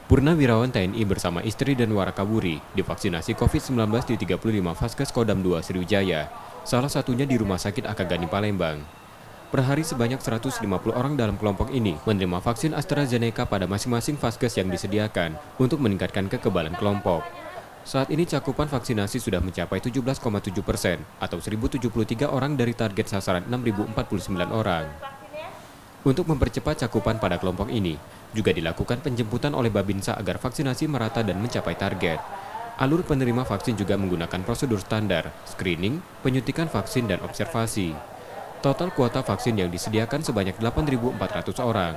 Purnawirawan TNI bersama istri dan Warakawuri divaksinasi COVID-19 di 35 Vaskes Kodam 2 Sriwijaya, salah satunya di Rumah Sakit Akagani Palembang. Per hari sebanyak 150 orang dalam kelompok ini menerima vaksin AstraZeneca pada masing-masing Vaskes yang disediakan untuk meningkatkan kekebalan kelompok. Saat ini cakupan vaksinasi sudah mencapai 17,7% atau 1.073 orang dari target sasaran 6.049 orang. Untuk mempercepat cakupan pada kelompok ini, juga dilakukan penjemputan oleh Babinsa agar vaksinasi merata dan mencapai target. Alur penerima vaksin juga menggunakan prosedur standar, screening, penyuntikan vaksin, dan observasi. Total kuota vaksin yang disediakan sebanyak 8.400 orang.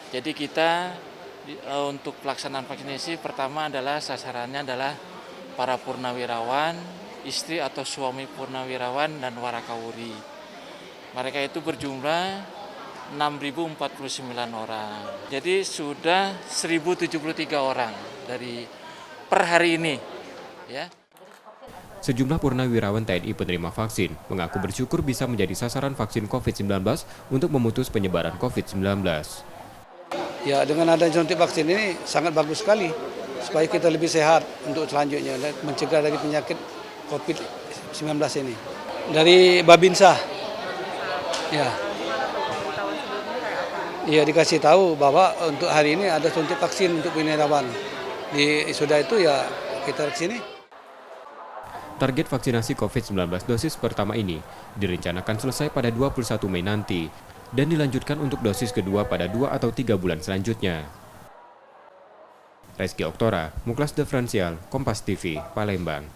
Jadi kita untuk pelaksanaan vaksinasi pertama adalah sasarannya adalah para purnawirawan, istri atau suami purnawirawan, dan warakawuri. Mereka itu berjumlah 6.049 orang. Jadi sudah 1.073 orang dari per hari ini. Ya. Sejumlah purnawirawan TNI penerima vaksin mengaku bersyukur bisa menjadi sasaran vaksin COVID-19 untuk memutus penyebaran COVID-19. Ya, dengan adanya suntik vaksin ini sangat bagus sekali supaya kita lebih sehat untuk selanjutnya mencegah dari penyakit COVID-19 ini. Dari Babinsa. Ya. Iya, dikasih tahu bahwa untuk hari ini ada suntik vaksin untuk purnawirawan. Sudah itu ya kita ke sini. Target vaksinasi COVID-19 dosis pertama ini direncanakan selesai pada 21 Mei nanti dan dilanjutkan untuk dosis kedua pada 2 atau 3 bulan selanjutnya. Reski Oktora, Muklas Diferensial, Kompas TV, Palembang.